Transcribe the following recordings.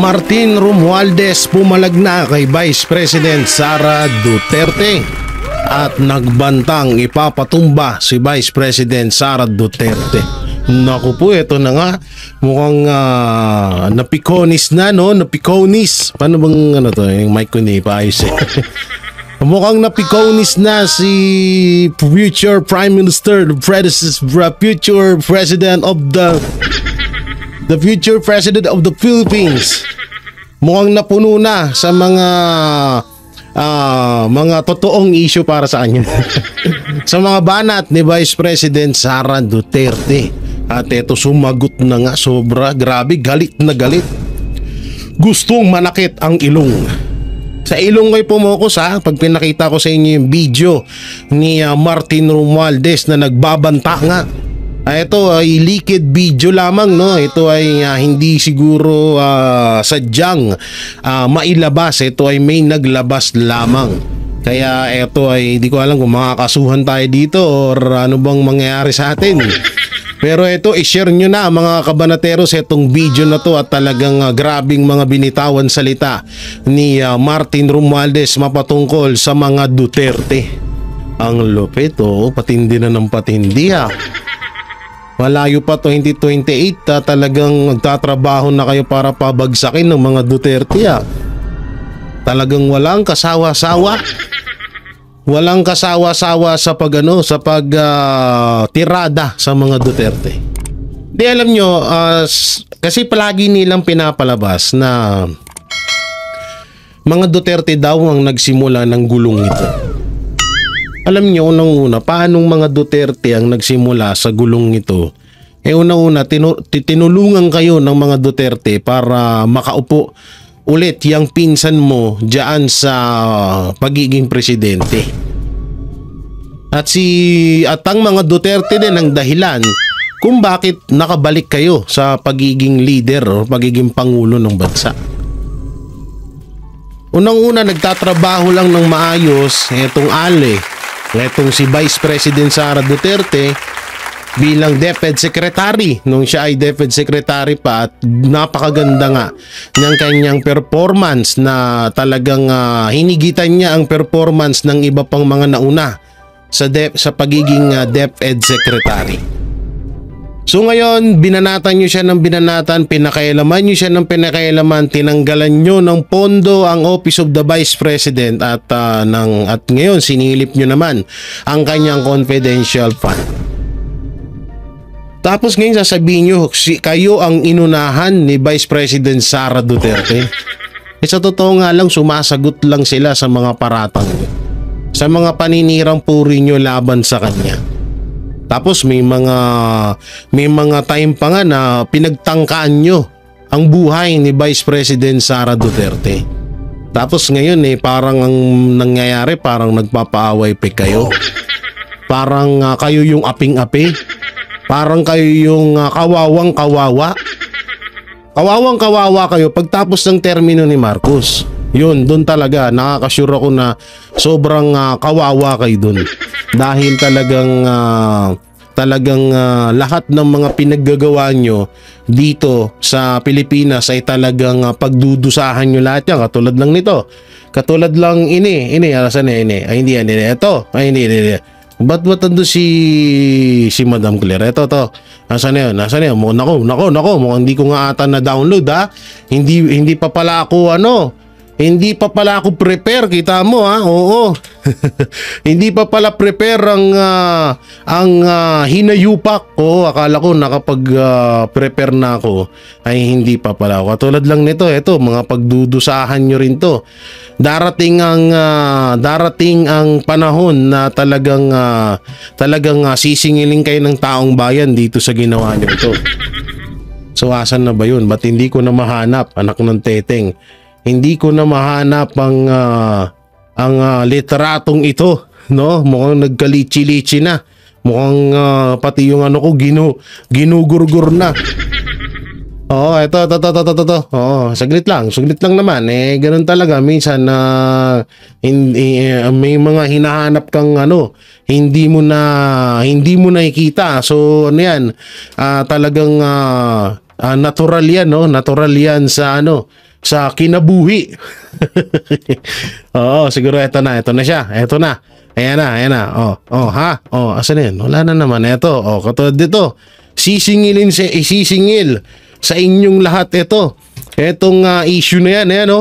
Martin Romualdez pumalag na kay Vice President Sara Duterte at nagbantang ipapatumba si Vice President Sara Duterte. Naku po, ito na nga, mukhang napikonis na, no? Napikonis. Paano bang ano to? Yung mic ko ni paayos eh. Mukhang napikonis na si future Prime Minister, future President of the future President of the Philippines. Mukhang napuno na sa mga totoong issue para sa kanya. Sa mga banat ni Vice President Sara Duterte. At eto, sumagot na nga, sobra, grabe, galit na galit. Gustong manakit ang ilong. Sa ilong ko'y pumokos ha, pag pinakita ko sa inyo yung video ni Martin Romualdez na nagbabanta nga. Ito ay leaked video lamang, no? Ito ay hindi siguro sadyang mailabas. Ito ay may naglabas lamang. Kaya ito ay di ko alam kung makakasuhan tayo dito or ano bang mangyayari sa atin. Pero ito, i-share nyo na mga kabanateros itong video na to at talagang grabing mga binitawan salita ni Martin Romualdez mapatungkol sa mga Duterte. Ang lupit, patindi na ng patindi ha. Malayo pa 2028, talagang magtatrabaho na kayo para pabagsakin ng mga Duterte ha. Talagang walang kasawa-sawa. Walang kasawa-sawa sa tirada sa mga Duterte. Di alam nyo, kasi palagi nilang pinapalabas na mga Duterte daw ang nagsimula ng gulong ito. Alam nyo, unang-una, paanong mga Duterte ang nagsimula sa gulong ito? Unang-una, tinulungan kayo ng mga Duterte para makaupo ulit yung pinsan mo diyan sa pagiging presidente. At ang mga Duterte din ang dahilan kung bakit nakabalik kayo sa pagiging leader o pagiging pangulo ng bansa. Unang-una, nagtatrabaho lang ng maayos etong si Vice President Sara Duterte bilang DepEd Secretary nung siya ay DepEd Secretary pa, at napakaganda nga ng kanyang performance na talagang hinigitan niya ang performance ng iba pang mga nauna sa pagiging DepEd Secretary. So ngayon, binanatan nyo siya ng binanatan, pinakailaman nyo siya ng pinakailaman, tinanggalan nyo ng pondo ang Office of the Vice President at ngayon sinilip nyo naman ang kanyang confidential fund. Tapos ngayon sasabihin nyo, kayo ang inunahan ni Vice President Sara Duterte. Sa totoo nga lang, sumasagot lang sila sa mga paratang nyo, sa mga paninirang puri nyo laban sa kanya. Tapos may mga time pa nga na pinagtangkaan nyo ang buhay ni Vice President Sara Duterte. Tapos ngayon parang ang nangyayari, parang nagpapaaway pa kayo. Parang kayo yung aping-api. Parang kayo yung kawawang-kawawa. Kawawang-kawawa kayo pagtapos ng termino ni Marcos. Yun, doon talaga nakakasure ako na sobrang kawawa kayo doon. Dahil talagang lahat ng mga pinaggagawa nyo dito sa Pilipinas ay talagang pagdudusahan nyo lahat yan. Katulad lang nito. Katulad lang alasan ini. Ay hindi yan. Ito. Ay hindi. Ba't ando si Madam Claire? Ito to. Nasaan na yun? Nako. Mukhang hindi ko nga ata na download ha. Hindi pa pala ako Hindi pa pala ako prepare, kita mo ha. Oo. Hindi pa pala prepare ang hinayupak ko. Akala ko nakapag-prepare na ako. Ay hindi pa pala ako. Katulad lang nito, ito mga pagdudusahan nyo rin to. Darating ang panahon na talagang sisingiling kayo ng taong bayan dito sa ginawa nyo ito. So asan na ba yun? Ba't hindi ko na mahanap, anak ng teteng? Hindi ko na mahanap ang literatong ito, no? Mukhang nagkalichi-lichi na. Mukhang pati yung ko ginugurgur na. Oo, ito. Oo, saglit lang naman. Ganun talaga minsan may mga hinahanap kang hindi mo nakikita. So yan, talagang natural yan, no? Natural yan sa sa kinabuhi. Oo, siguro ito na siya. Ito na. Ayan na. Asan yan? Wala na naman. Ito, katulad dito. Sisingil sa inyong lahat ito. Etong issue na yan, ayan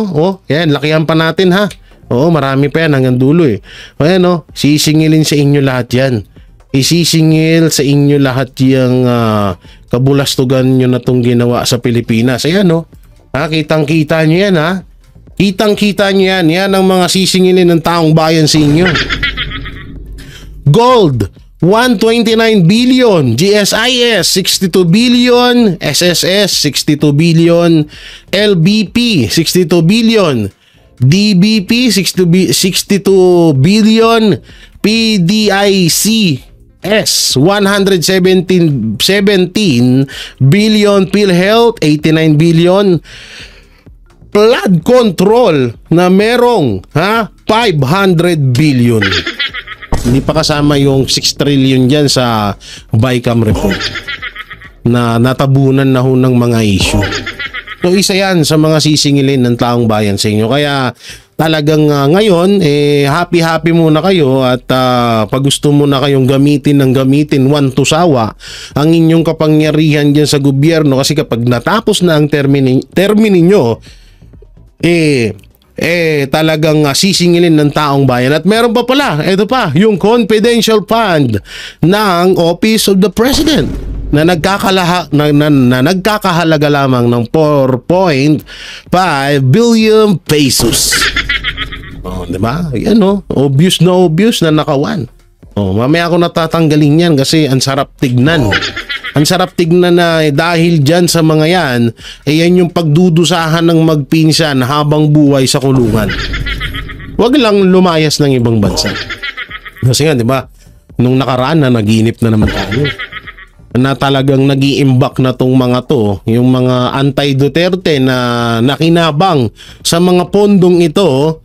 yan, lakihan pa natin ha. Marami pa yan hanggang dulo eh. Ayan sisingilin sa inyo lahat yan. Isisingil sa inyo lahat yung kabulastugan nyo na itong ginawa sa Pilipinas. Ayan kitang-kita nyo yan ha. Kitang-kita nyo yan. Yan ang mga sisingilin ng taong bayan sa inyo. Gold, 129 billion. GSIS, 62 billion. SSS, 62 billion. LBP, 62 billion. DBP, 62 billion. PDIC, 117 billion. PhilHealth, 89 billion. Flood control na merong 500 billion. Hindi pa kasama yung 6 trillion dyan sa BICAM report na natabunan na ng mga issue. So isa yan sa mga sisingilin ng taong bayan sa inyo. Kaya talagang ngayon happy muna kayo at pag gusto mo na kayong gamitin one to sawa ang inyong kapangyarihan dyan sa gobyerno, kasi kapag natapos na ang termine nyo talagang sisingilin ng taong bayan. At meron pa pala, ito pa, yung confidential fund ng Office of the President na nagkakahalaga lamang ng 4.5 billion pesos. Diba? Yan obvious na nakawan. Mamaya ako natatanggalin yan kasi ang sarap tignan. Ang sarap tignan na dahil dyan sa mga yan, yan yung pagdudusahan ng magpinsan habang buhay sa kulungan. Huwag lang lumayas ng ibang bansa. Kasi nga, di ba, nung nakaraan na naginip na naman tayo, na talagang nag-iimbak na tong mga to, yung mga anti-Duterte na nakinabang sa mga pondong ito,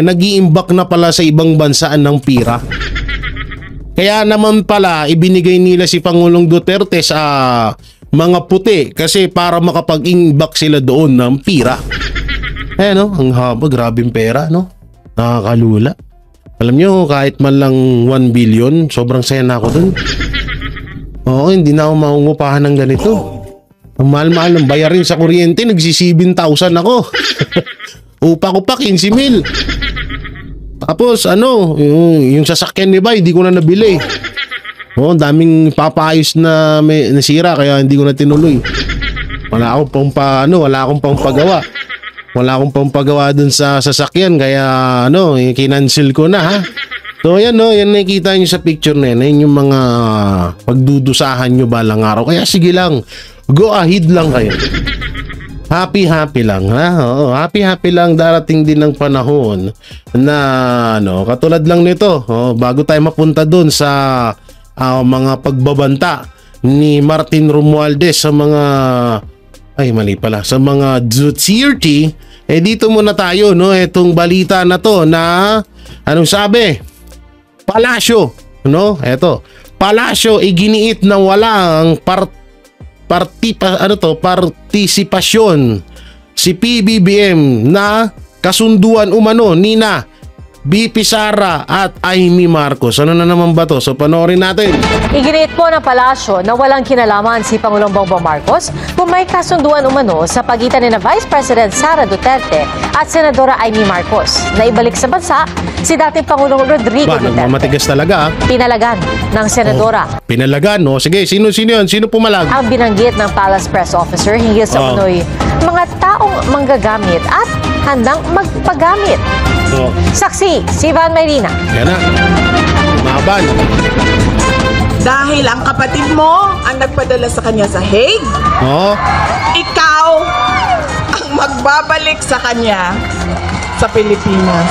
nag-iimbak na pala sa ibang bansa ng pira. Kaya naman pala ibinigay nila si Pangulong Duterte sa mga puti kasi para makapag-imbak sila doon ng pira. Ang haba, grabing pera, nakakalula. Alam nyo, kahit man lang 1 billion, sobrang saya na ako dun. Hindi na ako maungupahan ng ganito. Ang mahal-mahal ng bayarin sa kuryente, nagsi-7,000 ako. Upa ko pa 15,000. Tapos yung sasakyan ni Bay, hindi ko na nabili. Daming papaayos na may nasira kaya hindi ko na tinuloy. Wala akong pagawa. Wala akong pampagawa dun sa sasakyan kaya kinancel ko na ha. So yan yan nakikita niyo sa picture na yan. Yan yung mga pagdudusahan nyo balang araw. Kaya sige lang, go ahead lang kayo. Happy lang ha. Happy lang, darating din ng panahon na katulad lang nito. Bago tayo mapunta doon sa mga pagbabanta ni Martin Romualdez sa mga sa mga Duterte, dito muna tayo etong balita na to na anong sabi? Palasyo, Palasyo iginiit na walang partisipasyon si PBBM na kasunduan umano nina BP Sara at Amy Marcos. Ano na naman ba to? So panoorin natin. Iginiit po ng palasyo na walang kinalaman si Pangulong Bongbong Marcos kung may kasunduan umano sa pagitan ni Vice President Sara Duterte at Senadora Amy Marcos na ibalik sa bansa si dating Pangulong Rodrigo Duterte. Matigas talaga. Pinalagan ng Senadora. Pinalagan, Sige, sino yun? Sino pumalag? Ang binanggit ng Palace Press Officer hinggil sa umano'y mga taong manggagamit at handang magpagamit. Saksi, si Van Mayrina. Yan na. Maban. Dahil ang kapatid mo ang nagpadala sa kanya sa Hague, ikaw ang magbabalik sa kanya sa Pilipinas.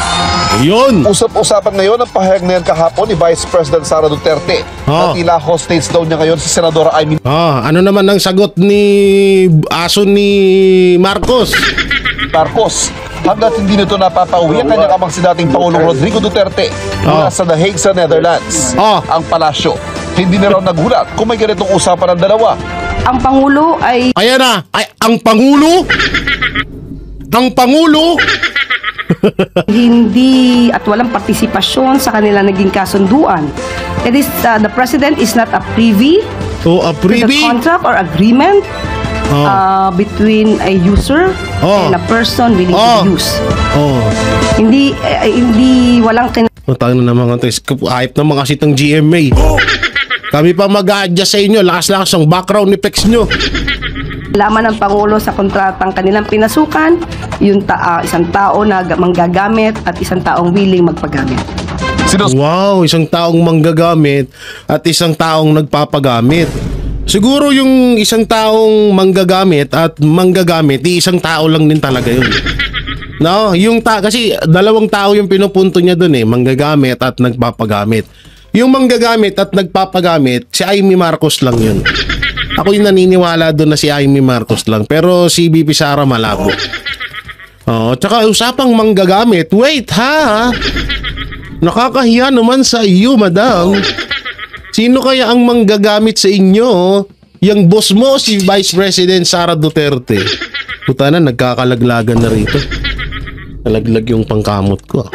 Yun. Usap-usapan ngayon ang pahayag na yan kahapon ni Vice President Sara Duterte. Na tila hostage daw niya ngayon si Senadora Amy. Ano naman ang sagot ni aso ni Marcos? Hanggat hindi nito napapauwi ang kanyang amang si dating Pangulong Rodrigo Duterte mula sa The Hague sa Netherlands. Ang palasyo, hindi na raw nagulat kung may ganitong usapan ng dalawa. Ang Pangulo ay... Ayan na! Ang Pangulo? ang Pangulo. Hindi at walang partisipasyon sa kanila naging kasunduan. It is the president is not a privy O a to the privy. contract or agreement between a user and a person willing to use. Hindi walang Matang na naman ito. Hype naman kasi itong GMA. Kami pa mag-a-adjust sa inyo. Lakas-lakas ang background effects nyo. laman ng Pangulo sa kontratang kanilang pinasukan, yung isang tao na manggagamit at isang taong willing magpagamit. Wow, isang taong manggagamit at isang taong nagpapagamit. Siguro yung isang taong manggagamit at manggagamit, isang tao lang din talaga yun. No, yung kasi dalawang tao yung pinupunto niya doon manggagamit at nagpapagamit. Yung manggagamit at nagpapagamit, si Amy Marcos lang yun. Ako yung naniniwala doon na si Amy Marcos lang, pero si BP Sara malabo. Tsaka usapang manggagamit, wait ha? Nakakahiya naman sa iyo, madam. Sino kaya ang manggagamit sa inyo? Yung boss mo, si Vice President Sara Duterte. Puta na, nagkakalaglagan na rito. Nalaglag yung pangkamot ko.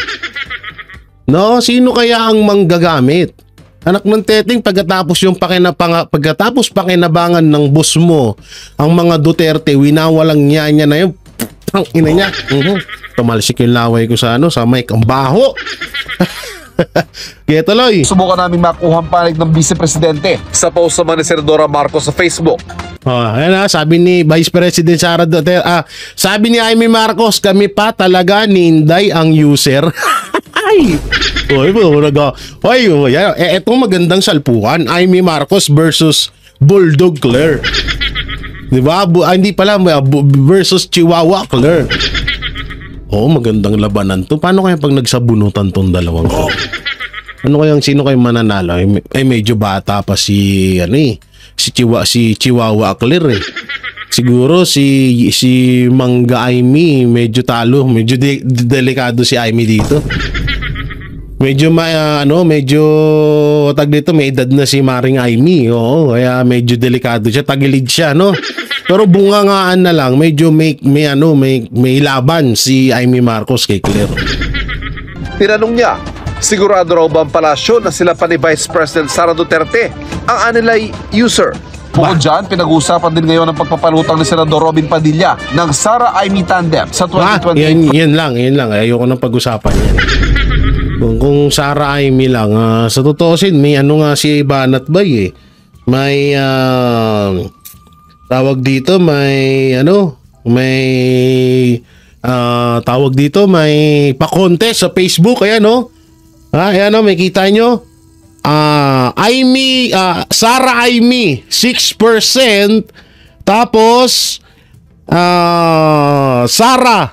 No, sino kaya ang manggagamit? Anak ng teteng, pagkatapos pakinabangan ng boss mo, ang mga Duterte, winawalang niya na yun. Ang ina niya. Tumalsik yung laway ko sa mic. Ang baho. Kaya tuloy. Subukan namin makuha ang panig ng Vice Presidente sa post naman ni Senadora Marcos sa Facebook. Ayan sabi ni Vice President Sara Duterte, sabi ni Amy Marcos, kami pa talaga ninday ang user. Ay! Etong magandang salpukan, Amy Marcos versus Bulldog Claire. Diba? Hindi pala, versus Chihuahua Claire. Magandang labanan to. Paano kaya pag nagsabunutan tong dalawang to? Sino kayang mananalo? Medyo bata pa si Chihuahua Claire Siguro si Mangga Amy medyo talo, medyo delikado si Amy dito. Medyo may edad na si Maring Amy. Kaya medyo delikado siya, tagilid siya, no? Pero bungangaan na lang, medyo may laban si Amy Marcos kay Claire. Tinanong niya, sigurado raw ba ang palasyo na sila pa ni Vice President Sara Duterte ang anilay user? Bukod dyan, pinag-uusapan din ngayon ang pagpapalutang ni Senador Robin Padilla ng Sara-Amy tandem sa 2020. Yan lang. Ayoko nang pag-usapan yan. Kung Sara-Amy lang, sa totoosin, may si Banat Bay may tawag dito, may pa-contest sa Facebook, may kita nyo. Sara-Amy 6%, tapos Sara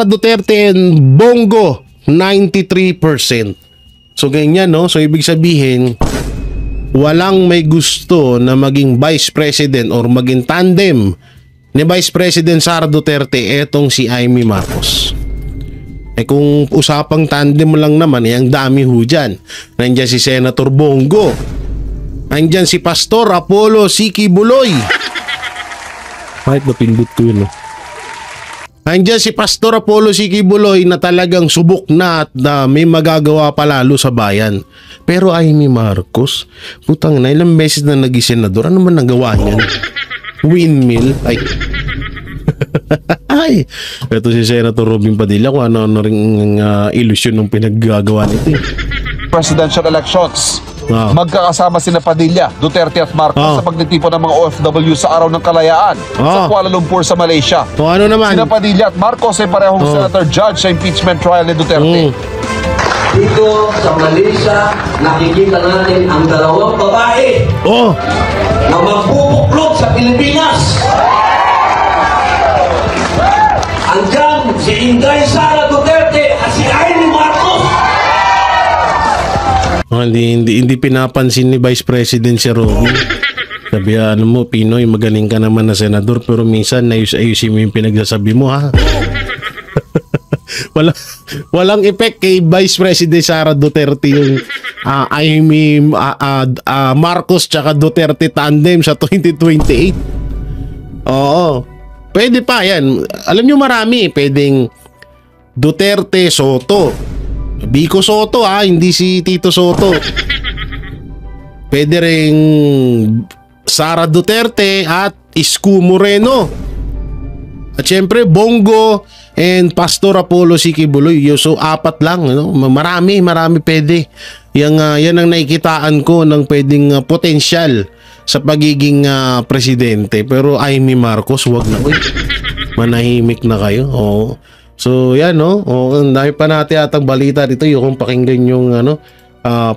Duterte and Bongo 93%. So ganyan, no? So ibig sabihin, walang may gusto na maging Vice President or maging tandem ni Vice President Sara Duterte etong si Amy Marcos. Kung usapang tandem lang naman, ang dami ho dyan. Nandyan si Senator Bongo. Nandyan si Pastor Apollo Siki Buloy. Kahit napindot ko yun, no? Nandyan si Pastor Apollo Siki Buloy na talagang subok na at may magagawa pa lalo sa bayan. Pero Amy Marcos, putang na, ilang beses na naging senador, ano man nagawa niyan? Windmill? Ay, ito si Senator Robin Padilla kung ano ring ilusyon ng pinaggagawa nito. Presidential elections. Magkakasama sina Padilla, Duterte at Marcos sa pagtitipon ng mga OFW sa Araw ng Kalayaan sa Kuala Lumpur sa Malaysia. Ano naman? Sina Padilla at Marcos ay parehong senator judge sa impeachment trial ni Duterte. Dito sa Malaysia, nakikita natin ang dalawang babae na magbubuklog sa Pilipinas. Andyan si Inday Sara Duterte at si Amy Marcos. Hindi pinapansin ni Vice President si Robin. Sabi, Pinoy, magaling ka naman na senador, pero minsan ayusin mo yung pinagsasabi mo, ha? Walang effect kay Vice President Sara Duterte yung Amy Marcos tsaka Duterte tandem sa 2028. Pwede pa yan. Alam nyo marami. Pwedeng Duterte, Soto. Vico Soto hindi si Tito Soto. Pwede ring Sara Duterte at Isko Moreno. At syempre Bongo and Pastor Apollo Sikibuloy. So 4 lang, no? Marami pwede. Yan ang nakikitaan ko ng pwedeng potensyal sa pagiging presidente. Pero Amy Marcos, wag na. Uy, manahimik na kayo. Oo. So yan, no? Ang dami pa natin atang balita dito. Yung pakinggan yung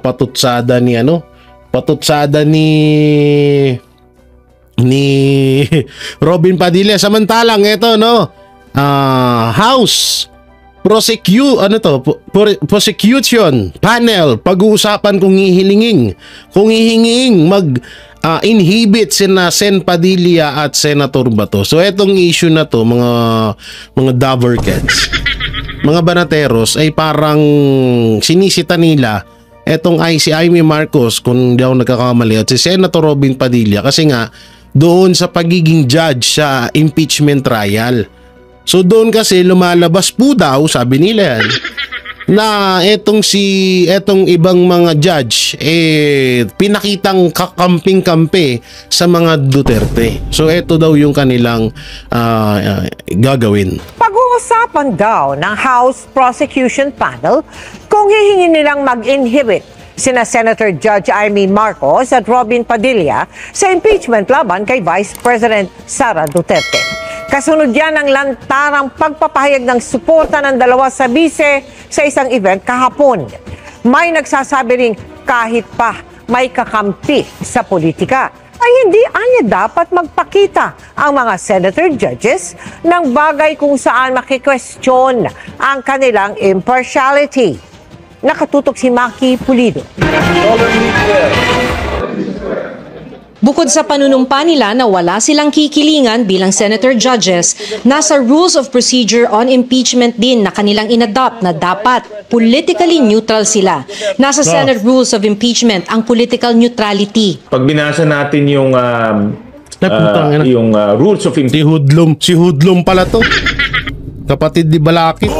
patutsada ni Robin Padilla. Samantalang ito, no, House prosecution panel pag-uusapan kung hihinging mag-inhibit sina Sen Padilla at Senator Bato. So etong issue na to, mga Davercats, mga banateros, ay parang sinisita nila etong si Amy Marcos, kung hindi ako nagkakamali, at si Senator Robin Padilla, kasi nga doon sa pagiging judge sa impeachment trial. So doon kasi lumalabas po daw, sabi nila yan, na etong ibang mga judge pinakitang kakamping-kampe sa mga Duterte. So eto daw yung kanilang gagawin. Pag-uusapan daw ng House Prosecution Panel kung hihingin nilang mag-inhibit sina Senator Judge Amy Marcos at Robin Padilla sa impeachment laban kay Vice President Sara Duterte. Kasunod yan ang lantarang pagpapahayag ng suporta ng dalawa sa bise sa isang event kahapon. May nagsasabi ring kahit pa may kakampi sa politika, ay hindi anya dapat magpakita ang mga senator judges ng bagay kung saan makikwestiyon ang kanilang impartiality. Nakatutok si Maki Pulido. Bukod sa panunumpa nila na wala silang kikilingan bilang senator judges, nasa Rules of Procedure on Impeachment din na kanilang inadopt na dapat politically neutral sila. Nasa Senate Rules of Impeachment ang political neutrality. Pag binasa natin yung Rules of Impeachment. Si Hudlom pala to. Kapatid ni Balakid.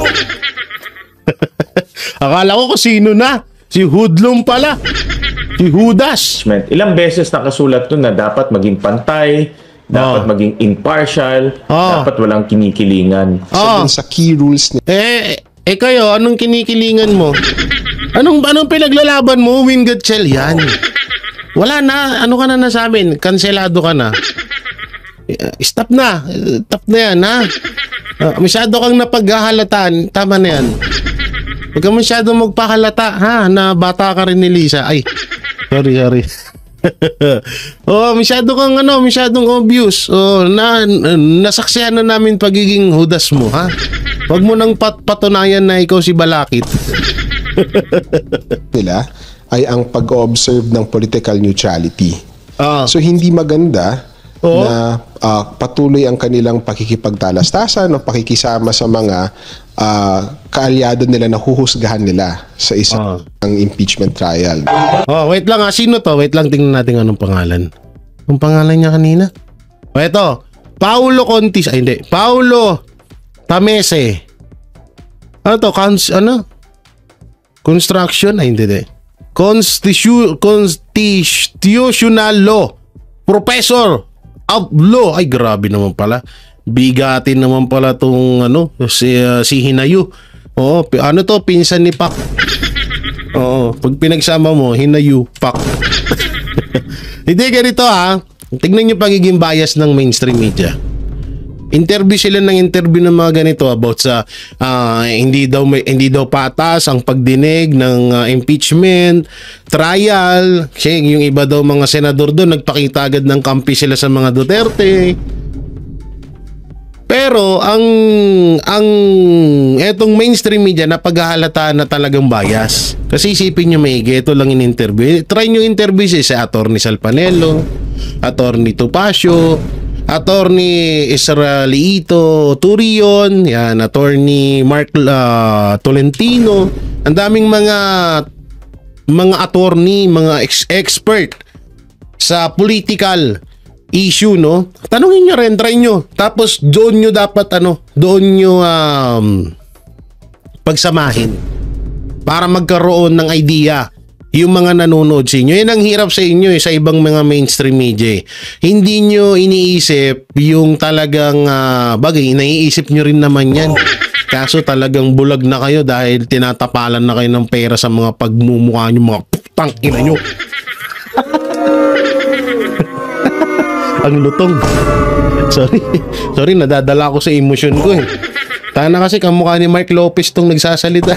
Akala ko kung sino na. Si Hudlom pala. Si Judas. Ilang beses nakasulat doon na dapat maging pantay, dapat maging impartial, dapat walang kinikilingan. Sa key rules niya. Kayo, anong kinikilingan mo? Anong pinaglalaban mo? Win Gatchel yan. Wala na. Ano ka na sa amin? Kanselado ka na. Stop na. Stop na yan, ha? Masyado kang napaghahalataan. Tama na yan. Huwag ka masyado magpahalata, ha? Na bata ka rin ni Lisa. Ay, sorry. Masyadong obvious. Nasaksihan na namin pagiging Judas mo, ha? Huwag mo nang patunayan na ikaw si Balakid. Nila ay ang pag-observe ng political neutrality. So hindi maganda na patuloy ang kanilang pakikipagtalastasan o pakikisama sa mga kaalyado nila na huhusgahan nila sa isang impeachment trial. Wait lang, sino to? Wait lang, tingnan natin anong pangalan. Ang pangalan niya kanina? Ito, Paulo Contis. Ay, hindi. Paulo Tamese. Ano to? Construction? Ay, hindi. Constitutional Law. Professor of Law. Ay, grabe naman pala. Bigatin naman pala tong si Hinayu. Pinsan ni Pak. Pag pinagsama mo, Hinayu, Pak. Hindi ganito, tignan niyo pagiging bias ng mainstream media. Interview sila ng mga ganito about sa hindi daw patas ang pagdinig ng impeachment trial. Kasi yung iba daw mga senador doon nagpakita agad ng kampi sila sa mga Duterte. Pero ang etong mainstream media na paghahalata na talagang bias. Kasi isipin nyo maigi, ito lang in-interview. Try nyo interview si Atty. Salpanelo, Atty. Topacio, Atty. Israelito Turion, yan, Atty. Mark Tolentino. Ang daming mga attorney, mga expert sa political issue, no? Tanungin nyo rin, try nyo. Tapos doon nyo dapat doon nyo pagsamahin para magkaroon ng idea yung mga nanonood sa inyo. Yan ang hirap sa inyo sa ibang mga mainstream media. Hindi nyo iniisip yung talagang bagay, naiisip nyo rin naman yan. Kaso talagang bulag na kayo dahil tinatapalan na kayo ng pera sa mga pagmumukha nyo, mga putang ina nyo. Ang lutong. Sorry, nadadala ko sa emosyon ko eh. Tana kasi kamukha ni Mark Lopez tong nagsasalita.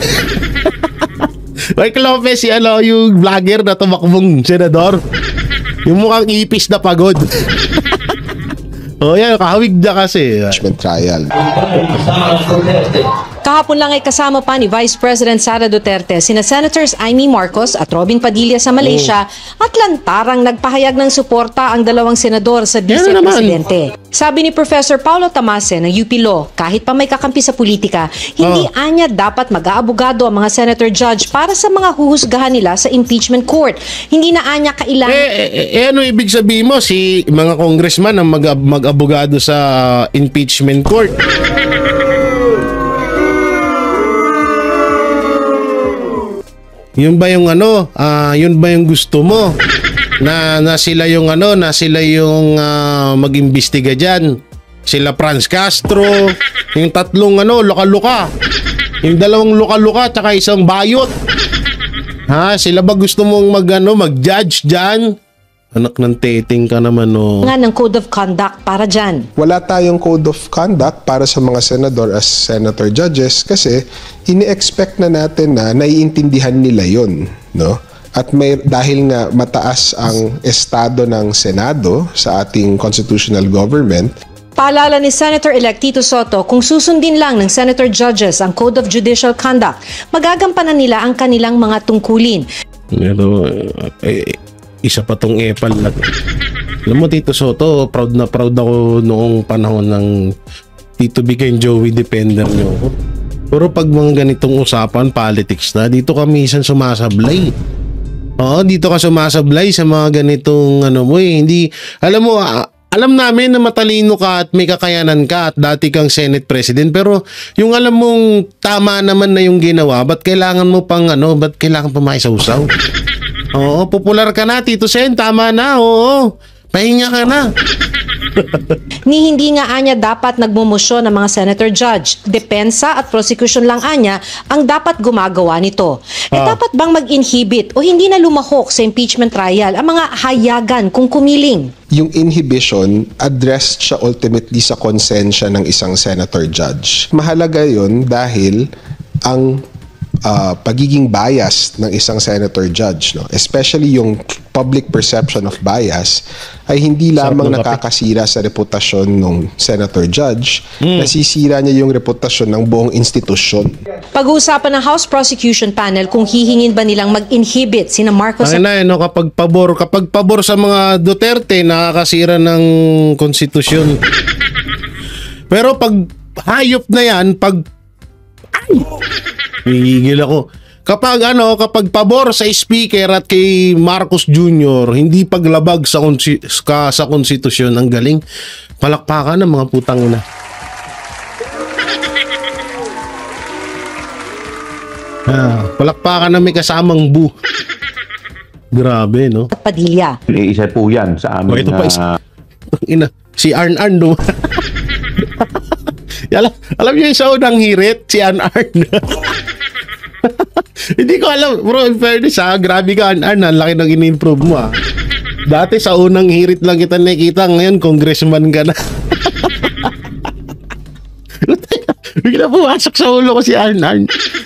Mark Lopez, yung vlogger na tumakbong senador. Yung mukhang ipis na pagod. Yan, kahawig na kasi. Impeachment trial. Kahapon lang ay kasama pa ni Vice President Sara Duterte sina Senators Amy Marcos at Robin Padilla sa Malaysia at lantarang nagpahayag ng suporta ang dalawang senador sa vice-presidente. Sabi ni Professor Paulo Tamase ng UP Law, kahit pa may kakampi sa politika, hindi anya dapat mag-aabogado ang mga senator judge para sa mga huhusgahan nila sa impeachment court. Hindi na anya kailangan... ano ibig sabihin mo? Si mga congressman ang mag-abogado sa impeachment court? Yun ba yung yun ba yung gusto mo? Na sila yung mag-imbestiga diyan. Sila Franz Castro, yung tatlong luka-luka. Yung dalawang luka-luka tsaka isang bayot. Sila ba gusto mong mag-judge diyan? Anak ng teting ka naman, Nga ng code of conduct para dyan. Wala tayong code of conduct para sa mga senador as senator judges kasi ini-expect na natin na naiintindihan nila yun, no? At dahil nga mataas ang estado ng Senado sa ating constitutional government. Paalala ni Senator-elect Tito Soto, kung susundin lang ng senator judges ang Code of Judicial Conduct, magagampanan nila ang kanilang mga tungkulin. Isa pa tong epal na. Alam mo, Tito Soto, proud na proud ako noong panahon ng Tito Vic and Joey Depender nyo ako. Pero pag mga ganitong usapan, politics na, dito ka minsan sumasablay. Dito ka sumasablay sa mga ganitong hindi, alam namin na matalino ka at may kakayanan ka at dati kang Senate President, pero yung alam mong tama naman na yung ginawa, ba't kailangan mo pang ba't kailangan pa maisawsaw? Popular ka na, Tito Sen, tama na, pahinga ka na. Ni hindi nga anya dapat nagmumosyon ng mga senator judge. Depensa at prosecution lang anya ang dapat gumagawa nito. Dapat bang mag-inhibit o hindi na lumahok sa impeachment trial ang mga hayagan kung kumiling? Yung inhibition, addressed siya ultimately sa konsensya ng isang senator judge. Mahalaga yun dahil ang pagiging biased ng isang senator judge, no? Especially yung public perception of bias ay hindi lamang nakakasira sa reputasyon ng senator judge, nasisira niya yung reputasyon ng buong institusyon. Pag-uusapan ng House Prosecution Panel kung hihingin ba nilang mag-inhibit sina Marcos kapag pabor sa mga Duterte, nakakasira ng konstitusyon. Pero pag hayop na yan, hihigil ako. Kapag pabor sa speaker at kay Marcos Jr., hindi paglabag sa konstitusyon, ang galing. Palakpakan ng mga putang ina. Palakpakan na may kasamang bu. Grabe, no? Padilla. Isa po yan sa amin. Ito pa isa. Si Arn do. Alam niyo yung sa unang hirit, si Arn. Hindi ko alam, bro, in fairness grabe ka, Arn, ang laki ng in-improve mo Dati sa unang hirit lang kita nakikita, ngayon congressman ka na. Bigla pumasok sa ulo ko si Arn.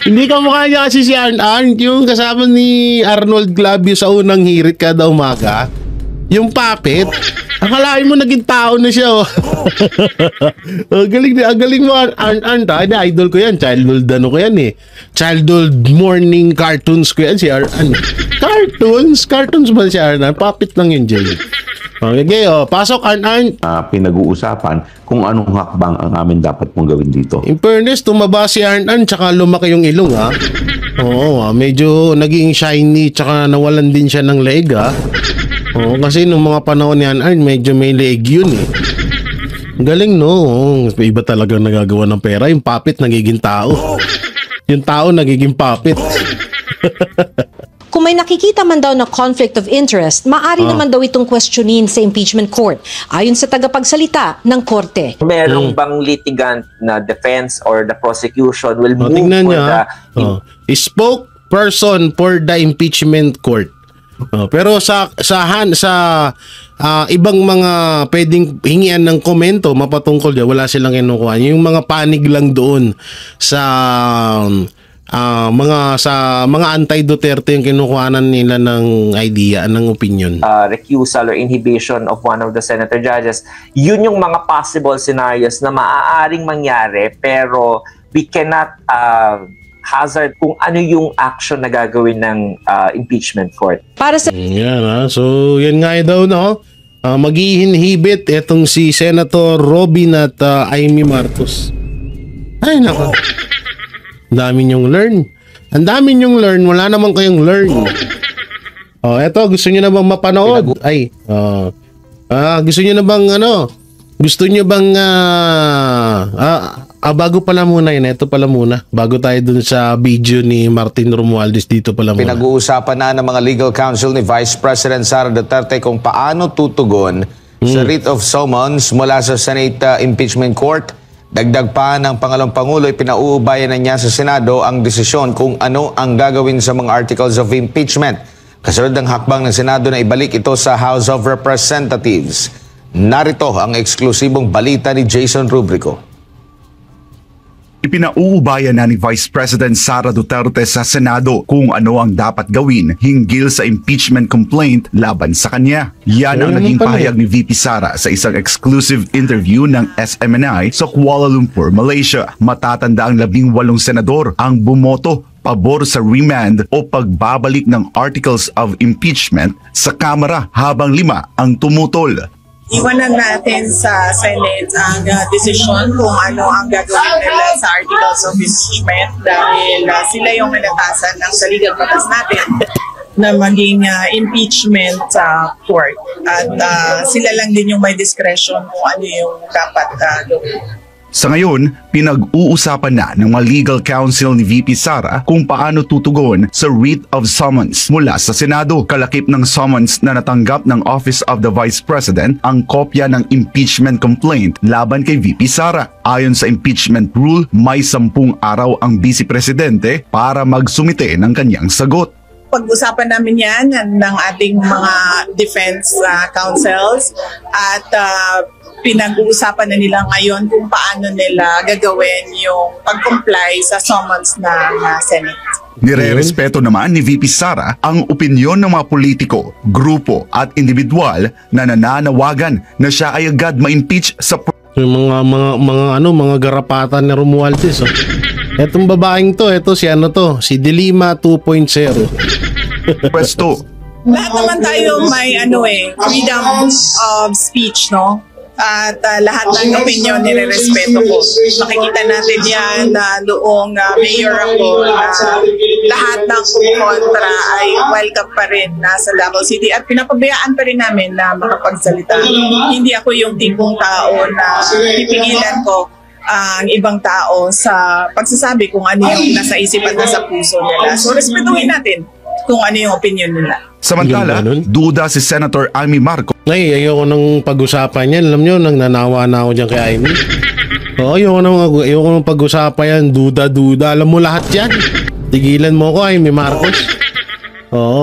Hindi ka mukha niya kasi si Arn, yung kasama ni Arnold Clavio sa unang hirit kada umaga. Yung puppet, akalain mo naging tao na siya. Galing mo, Arn. Idol ko yan. Childhood Childhood morning cartoons ko yan si Arn. Cartoons ba si Arn? Puppet lang yun, Jay. Okay, pasok, Arn. Pinag-uusapan kung anong hakbang ang amin dapat mong gawin dito. In fairness, tumaba si Arn, tsaka lumaki yung ilong, medyo naging shiny, tsaka nawalan din siya ng leg, Oo, kasi nung mga panahon ni Arn, medyo may leeg yun eh. Galing no. Iba talaga nagagawa ng pera. Yung puppet nagiging tao. Yung tao nagiging puppet. Kung may nakikita man daw na conflict of interest, maaari naman daw itong questionin sa impeachment court, ayon sa tagapagsalita ng korte. Merong bang litigant na defense or the prosecution will move for the spokesperson for the impeachment court. Pero sa ibang mga pwedeng hingian ng komento mapatungkol diyan, wala silang kinukuha. Yung mga panig lang doon sa mga anti-Duterte yung kinukuhanan nila ng idea, ng opinion. Recusal or inhibition of one of the senator judges. Yun yung mga possible scenarios na maaaring mangyari, pero we cannot hazard kung ano yung action na gagawin ng impeachment court. Para sa yan so yan nga daw no. Mag-i-inhibit etong si Senator Robin at Amy Marcos. Ay nako. Ang dami nyong learn. Ang dami nyong learn. Wala naman kayong learn. Eto, gusto nyo na bang mapanood? Gusto nyo na bang gusto nyo bang bago pala muna yun. Ito pala muna. Bago tayo dun sa video ni Martin Romualdez, dito pala muna. Pinag-uusapan na ng mga legal counsel ni Vice President Sara Duterte kung paano tutugon sa writ of summons mula sa Senate Impeachment Court. Dagdag pa ng Pangalawang Pangulo, pinauubayan na niya sa Senado ang desisyon kung ano ang gagawin sa mga articles of impeachment. Kasunod ng hakbang ng Senado na ibalik ito sa House of Representatives. Narito ang eksklusibong balita ni Jason Rubrico. Ipinauubayan na ni Vice President Sara Duterte sa Senado kung ano ang dapat gawin hinggil sa impeachment complaint laban sa kanya. Yan ang naging pahayag ni VP Sara sa isang exclusive interview ng SMNI sa Kuala Lumpur, Malaysia. Matatanda ang 18 senador ang bumoto pabor sa remand o pagbabalik ng articles of impeachment sa Kamara habang 5 ang tumutol. Iwanan natin sa Senate ang desisyon kung ano ang gagawin nila sa articles of impeachment dahil sila yung nalatasan ng sa legal batas natin na maging impeachment court. At sila lang din yung may discretion kung ano yung dapat gawin. Sa ngayon, pinag-uusapan na ng mga legal counsel ni VP Sara kung paano tutugon sa writ of summons mula sa Senado. Kalakip ng summons na natanggap ng Office of the Vice President ang kopya ng impeachment complaint laban kay VP Sara. Ayon sa impeachment rule, may 10 araw ang Vice Presidente para magsumite ng kanyang sagot. Pag-usapan namin yan ng ating mga defense counsels at pinag-uusapan na nila ngayon kung paano nila gagawin yung pag-comply sa summons ng Senate. Nire-respeto naman ni VP Sara ang opinyon ng mga politiko, grupo at individual na nananawagan na siya ay agad ma-impeach sa yung mga garapatan ni Romualdez. Etong babaeng to, si Dilima 2.0. Pwesto. Lahat naman tayo may freedom of speech, no? At lahat ng opinion nire-respeto ko. Makikita natin yan na noong mayor ako na lahat ng kontra ay welcome pa rin sa Davao City at pinapabayaan pa rin namin na makapagsalita. Hindi ako yung tipong tao na pipigilan ko ang ibang tao sa pagsasabi kung ano yung nasa isip at nasa puso nila. So respetuhin natin kung ano yung opinion nila. Samantala, duda si Senator Amy Marcos. Ayoko nang pag-usapan yan. Alam nyo, nanawa na ako dyan kay Amy. Ayoko nang pag-usapan yan. Duda. Alam mo lahat yan. Tigilan mo ko, Amy Marcos.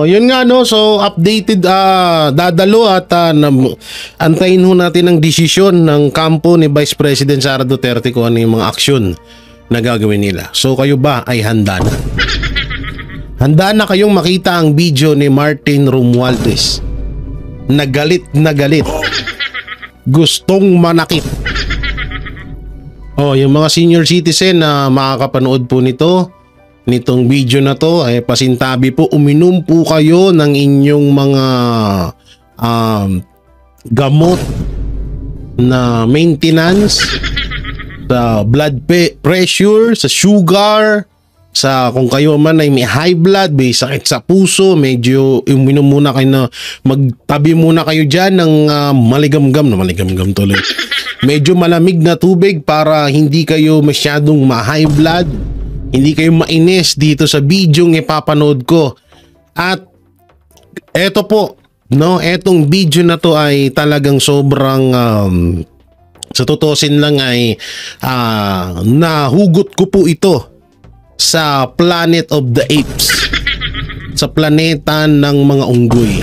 Yun nga so updated dadalo at antayin ho natin ang desisyon ng kampo ni Vice President Sara Duterte kung ano yung mga aksyon na gagawin nila. So kayo ba ay handa na? Handa na kayong makita ang video ni Martin Romualdez. Nagalit. Gustong manakit. Yung mga senior citizen na makakapanood po nitong video na to, ay pasintabi po, uminom po kayo ng inyong mga gamot na maintenance sa blood pressure, sa sugar, sa kung kayo man ay may high blood, may sakit sa puso, medyo uminom muna kayo na magtabi muna kayo dyan ng maligamgam tuloy. Medyo malamig na tubig para hindi kayo masyadong ma-high blood, hindi kayo mainis dito sa bidyong ipapanood ko. At eto po, no, etong video na to ay talagang sobrang sa tutusin lang ay nahugot ko po ito sa Planet of the Apes, sa planeta ng mga unggoy,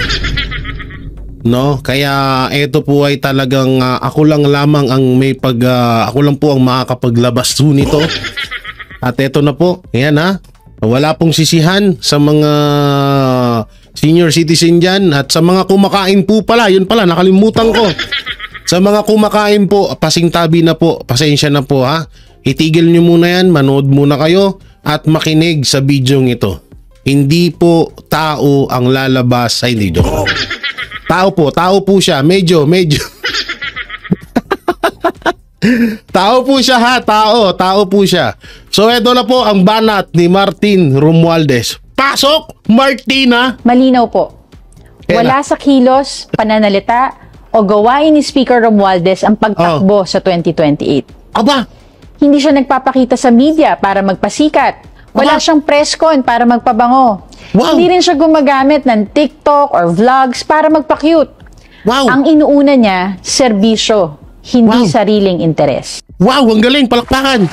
no? Kaya ito po ay talagang ako lang lamang ang may ako lang po ang makakapaglabas nito. At ito na po, ayan wala pong sisihan sa mga senior citizen dyan at sa mga kumakain po pala, yun pala nakalimutan ko. Sa mga kumakain po, pasingtabi na po, pasensya na po itigil nyo muna yan, manood muna kayo at makinig sa bidyong ito. Hindi po tao ang lalabas. Ay, hindi joke. Tao po siya. Medyo. Tao po siya Tao po siya. So, eto na po ang banat ni Martin Romualdez. Pasok, Martina! Malinaw po. Wala sa kilos, pananalita, o gawain ni Speaker Romualdez ang pagtakbo sa 2028. Aba! Hindi siya nagpapakita sa media para magpasikat. Wala siyang press con para magpabango. Wow. Hindi rin siya gumagamit ng TikTok or vlogs para magpa-cute. Wow. Ang inuuna niya, serbisyo, hindi sariling interes. Wow, ang galing, palakpakan.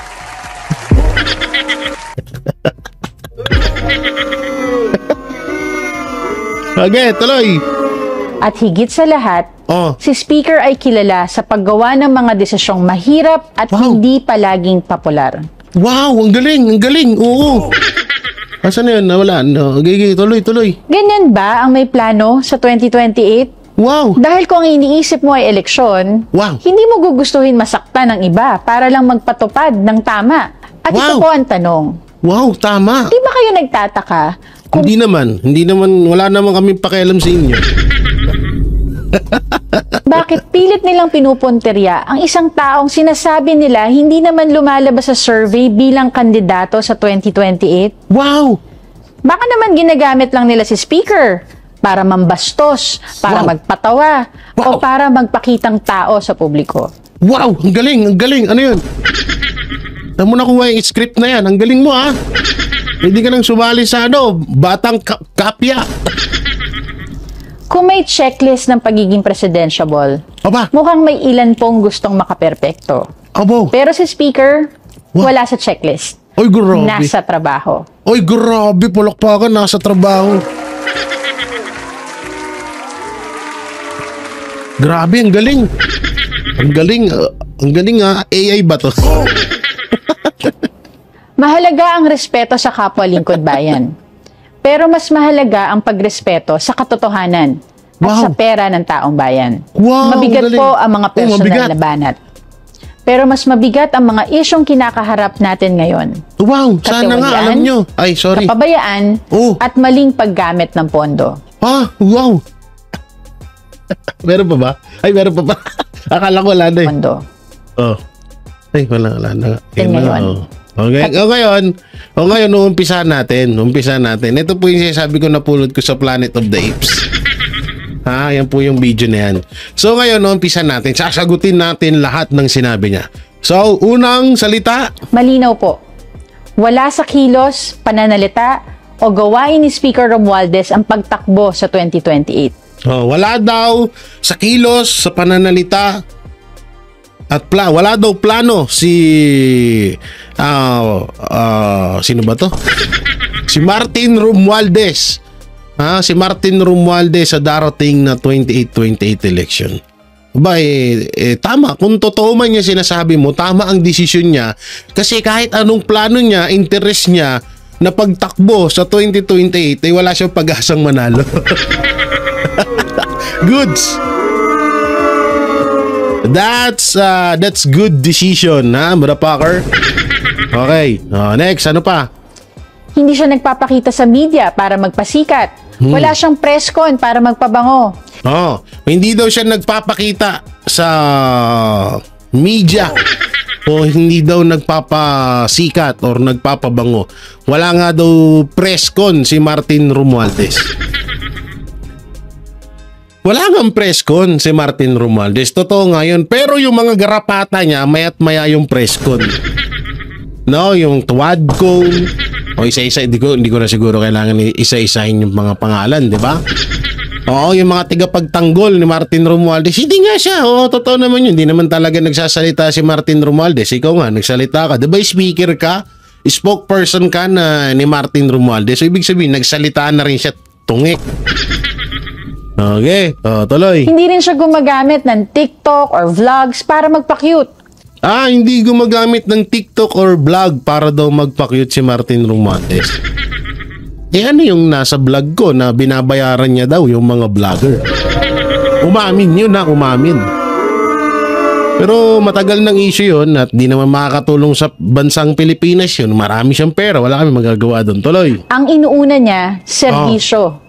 Okay, tuloy. At higit sa lahat, si Speaker ay kilala sa paggawa ng mga desisyong mahirap at hindi palaging popular. Wow, ang galing, oo. Asan na yun? Nawala. No. Okay, tuloy. Ganyan ba ang may plano sa 2028? Wow. Dahil kung ang iniisip mo ay eleksyon, hindi mo gugustuhin masaktan ng iba para lang magpatupad ng tama. At ito po ang tanong. Wow, tama. Di ba kayo nagtataka? Hindi naman, wala naman kami pakialam sa inyo. Bakit pilit nilang pinupunterya ang isang taong sinasabi nila hindi naman lumalabas sa survey bilang kandidato sa 2028? Wow! Baka naman ginagamit lang nila si Speaker para mambastos, para magpatawa, o para magpakitang tao sa publiko. Wow! Ang galing! Ano yun? Saan mo nakuha yung script na yan? Ang galing mo Hindi ka nang sumali sa batang kapya. Kung may checklist ng pagiging presidentiable, mukhang may ilan pong gustong makaperpekto. Pero si Speaker, wala sa checklist. Oy, grabe. Nasa trabaho. Oy, grabe. Palakpakan, nasa trabaho. Grabe, ang galing. Ang galing AI ba to? Mahalaga ang respeto sa kapwa lingkod bayan. Pero mas mahalaga ang pagrespeto sa katotohanan at sa pera ng taong bayan. Mabigat po ang mga personal na banat. Pero mas mabigat ang mga isyong kinakaharap natin ngayon. Wow, sana nga alam nyo. Ay, sorry. Kapabayaan at maling paggamit ng pondo. Wow. Meron pa ba? Ay, meron pa ba? Akala ko wala na Pondo. Ay, wala na. Ngayon. Okay, ngayon umpisahan natin. Ito po yung sinasabi ko na pulot ko sa Planet of the Apes. Yan po yung video na yan. So ngayon, umpisahan natin. Sasagutin natin lahat ng sinabi niya. So, unang salita. Malinaw po. Wala sa kilos, pananalita, o gawain ni Speaker Romualdez ang pagtakbo sa 2028. Wala daw sa kilos, sa pananalita, at wala daw plano si sino ba to? Si Martin Romualdez. Si Martin Romualdez sa darating na 28 election. Tama. Kung totoo man niya sinasabi mo, tama ang desisyon niya. Kasi kahit anong plano niya, interest niya na pagtakbo sa 2028, wala siyang pag-asang manalo. Goods. That's good decision, Brother Packer. Okay. Next, ano pa? Hindi siya nagpapakita sa media para magpasikat. Wala siyang press con para magpabango. Hindi daw siya nagpapakita sa media o hindi daw nagpapasikat or nagpapabango. Wala nga daw press con si Martin Romualdez. Wala nga press con si Martin Romualdez. Totoo nga yun. Pero yung mga garapata niya, maya't maya yung press con. No, yung Tuwadcom. O isa-isa, hindi ko na siguro kailangan isa-isahin yung mga pangalan, di ba? Oo, yung mga tigapagtanggol ni Martin Romualdez. Hindi nga siya. Oo, totoo naman yun. Hindi naman talaga nagsasalita si Martin Romualdez. Ikaw nga, nagsalita ka. Diba speaker ka? Spokesperson ka na ni Martin Romualdez. So, ibig sabihin, nagsalita na rin siya tungik. Okay, tuloy. Hindi rin siya gumagamit ng TikTok or vlogs para magpa-cute. Hindi gumagamit ng TikTok or vlog para daw magpa-cute si Martin Romualdez. Ano yung nasa vlog ko na binabayaran niya daw yung mga vlogger? Umamin yun umamin. Pero matagal ng issue yun at di naman makakatulong sa bansang Pilipinas yun. Marami siyang pera, wala kami magagawa doon. Tuloy. Ang inuuna niya, serbisyo.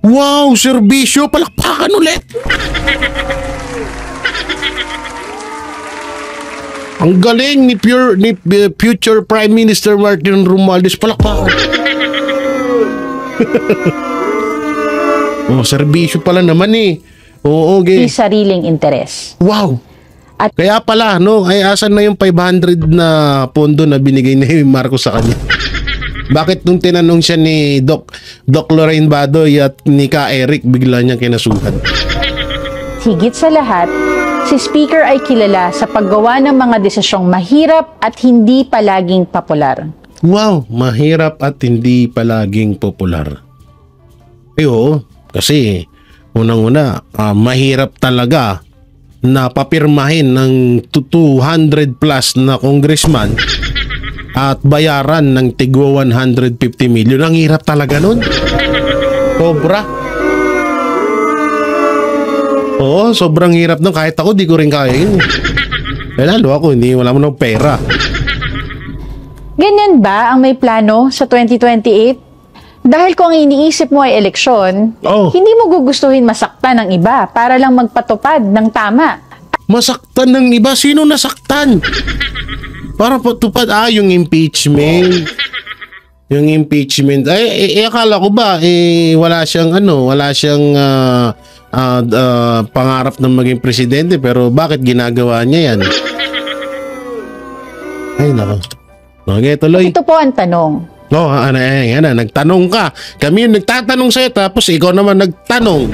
Wow, serbisyo! Palakpakan ulit! Ang galing ni future Prime Minister Martin Romualdez. Palakpakan! Serbisyo pala naman Oo, okay. May sariling interes. Wow! At kaya pala, asan na yung 500 na pondo na binigay ni Marcos sa kanya? Bakit nung tinanong siya ni Doc Lorraine Badoy at ni Ka Eric, bigla niyang kinasuhan? Higit sa lahat, si Speaker ay kilala sa paggawa ng mga desisyong mahirap at hindi palaging popular. Wow, mahirap at hindi palaging popular. Oo, kasi unang-una, mahirap talaga na papirmahin ng 200 plus na congressman at bayaran ng tigwa 150 million. Ang hirap talaga nun. Sobra. Oo, sobrang hirap nun. Kahit ako, di ko rin kaya yun. Lalo ako, wala mo ng pera. Ganyan ba ang may plano sa 2028? Dahil kung ang iniisip mo ay eleksyon, hindi mo gugustuhin masaktan ng iba para lang magpatupad ng tama. Masaktan ng iba? Sino nasaktan? Para patupad, yung impeachment. Yung impeachment. Akala ko ba, wala siyang pangarap ng maging presidente, pero bakit ginagawa niya yan? Ay, nako. Okay, tuloy. Ito po ang tanong. Nagtanong ka. Kami yung nagtatanong sa'yo, tapos ikaw naman nagtanong.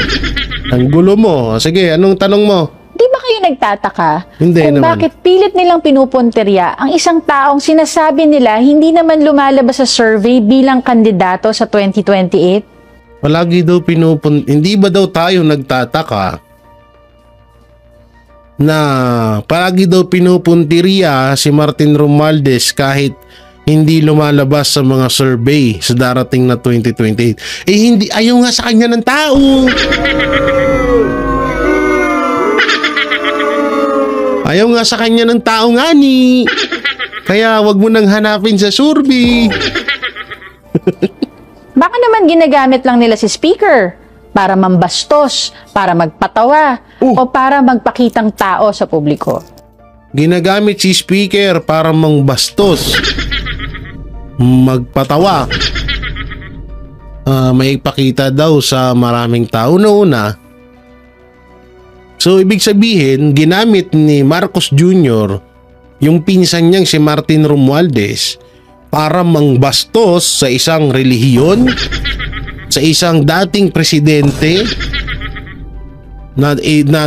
Ang gulo mo. Sige, anong tanong mo? Di ba kayo nagtataka Hindi kung naman. bakit pilit nilang pinupunterya ang isang taong sinasabi nila hindi naman lumalabas sa survey bilang kandidato sa 2028? Palagi daw hindi ba daw tayo nagtataka na palagi daw pinupuntirya si Martin Romualdez kahit hindi lumalabas sa mga survey sa darating na 2028? Hindi, ayaw nga sa kanya ng tao. Ayaw nga sa kanya ng tao nga ni. Kaya wag mo nang hanapin sa survey. Baka naman ginagamit lang nila si Speaker para mambastos, para magpatawa, o para magpakitang tao sa publiko. Ginagamit si Speaker para mangbastos, magpatawa, may ipakita daw sa maraming tao na una. So, ibig sabihin, ginamit ni Marcos Jr. yung pinsan niyang si Martin Romualdez para mangbastos sa isang relihiyon, sa isang dating presidente na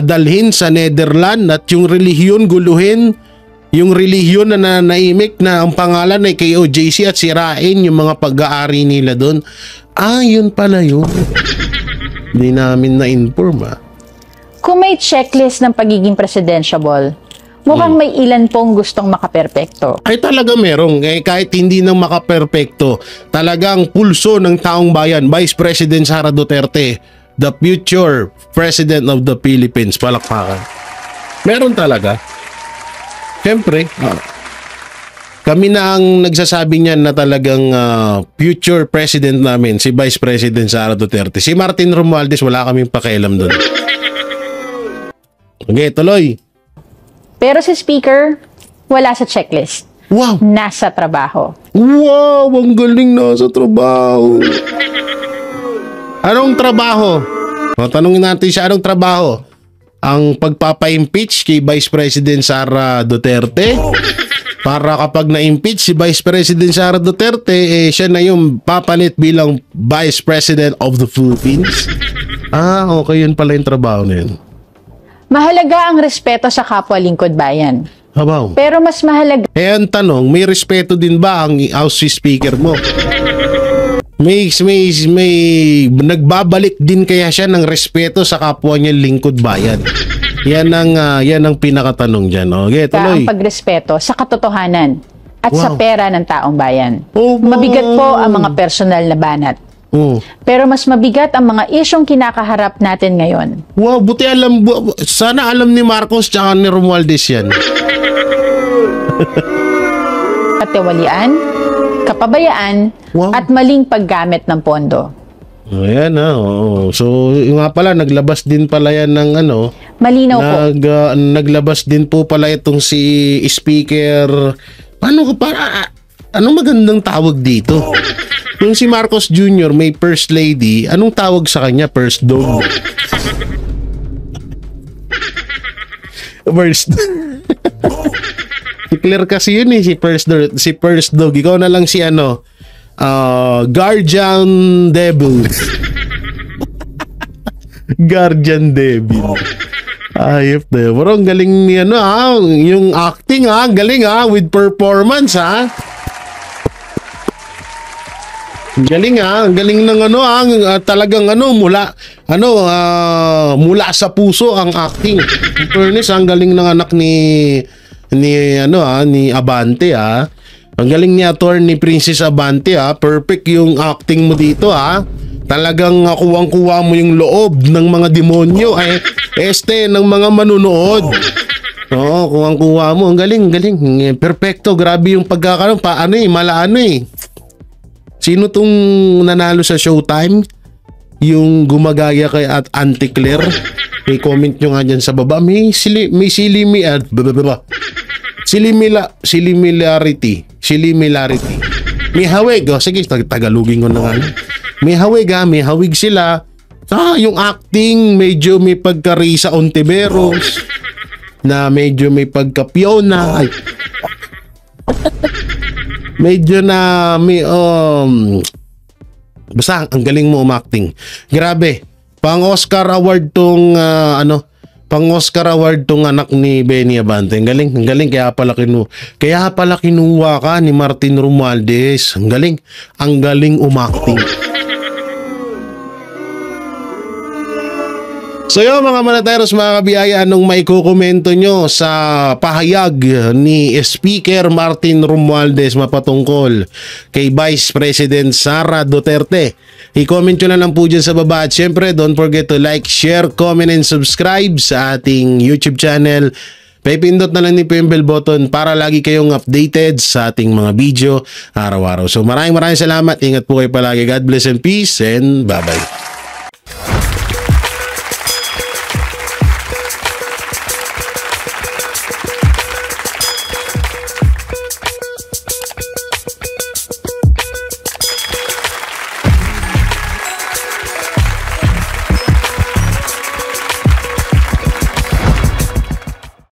dalhin sa Netherlands at yung relihiyon guluhin, yung relihiyon na nanaimik na ang pangalan ay KOJC at sirain yung mga pag-aari nila doon. Yun pala yun. Hindi namin na-inform Kung may checklist ng pagiging presidentiable, mukhang may ilan pong gustong makaperpekto. Ay talaga merong, kahit hindi nang makaperpekto, talagang pulso ng taong bayan, Vice President Sara Duterte, the future President of the Philippines. Palakpakan. Meron talaga. Siyempre, kami na ang nagsasabi niyan na talagang future President namin, si Vice President Sara Duterte. Si Martin Romualdez, wala kaming pakialam doon. Okay, tuloy. Pero si Speaker, wala sa checklist. Wow! Nasa trabaho. Wow! Ang galing, nasa trabaho. Anong trabaho? O, tanungin natin siya, anong trabaho? Ang pagpapa-impeach kay Vice President Sara Duterte? Para kapag na-impeach si Vice President Sara Duterte, siya na yung papalit bilang Vice President of the Philippines? Okay, yun pala yung trabaho na yun. Mahalaga ang respeto sa kapwa lingkod bayan. Habaw. Pero mas mahalaga... Ang tanong, may respeto din ba ang House Speaker mo? May nagbabalik din kaya siya ng respeto sa kapwa niya lingkod bayan? Yan ang pinakatanong diyan. Okay, tuloy. Ang pagrespeto sa katotohanan at sa pera ng taong bayan. Oh, mabigat po ang mga personal na banat. Pero mas mabigat ang mga isyong kinakaharap natin ngayon. Wow, buti sana alam ni Marcos tsaka ni Romualdez yan. Katiwalian, kapabayaan, at maling paggamit ng pondo. Ayan So, nga pala, naglabas din pala yan ng malinaw po. Naglabas din po pala itong si Speaker. Anong magandang tawag dito? Yung si Marcos Jr. may First Lady, anong tawag sa kanya? First Dog. First Clear kasi yun si First Dog. Ikaw na lang si Guardian Devil. Guardian Devil. Ayop na. Pero ang galing ni yung acting galing with performance Galing ang galing ng talagang mula sa puso ang acting. In fairness, ang galing ng anak ni Abante Ang galing ni Attorney Princess Abante Perfect yung acting mo dito Talagang kuwang-kuwa mo yung loob ng mga demonyo ng mga manunood. Oo, kuwang-kuwa mo. Ang galing. Perfecto. Grabe yung pagkakaroon. Sino tong nanalo sa Showtime? Yung gumagaya kay Auntie Claire? May comment nyo nga dyan sa baba. May similarity. May hawig. Sige, tagalugin ko na nga. May hawig sila. Yung acting, medyo may pagka-Risa Ontiveros. Na medyo may pagka-Fiona. Medyo na basta ang galing mo umacting. Grabe. Pang-Oscar award tong Pang-Oscar award tong anak ni Benny Abante. Ang galing kaya pala kinuha ka ni Martin Romualdez. Ang galing umacting. So yun mga manateros, mga kabiyaya, anong maikukomento nyo sa pahayag ni Speaker Martin Romualdez mapatungkol kay Vice President Sara Duterte? I-comment nyo na lang po dyan sa baba. At syempre, don't forget to like, share, comment, and subscribe sa ating YouTube channel. Pipindot na lang niyo yung bell button para lagi kayong updated sa ating mga video araw-araw. So maraming salamat. Ingat po kayo palagi. God bless and peace and bye-bye.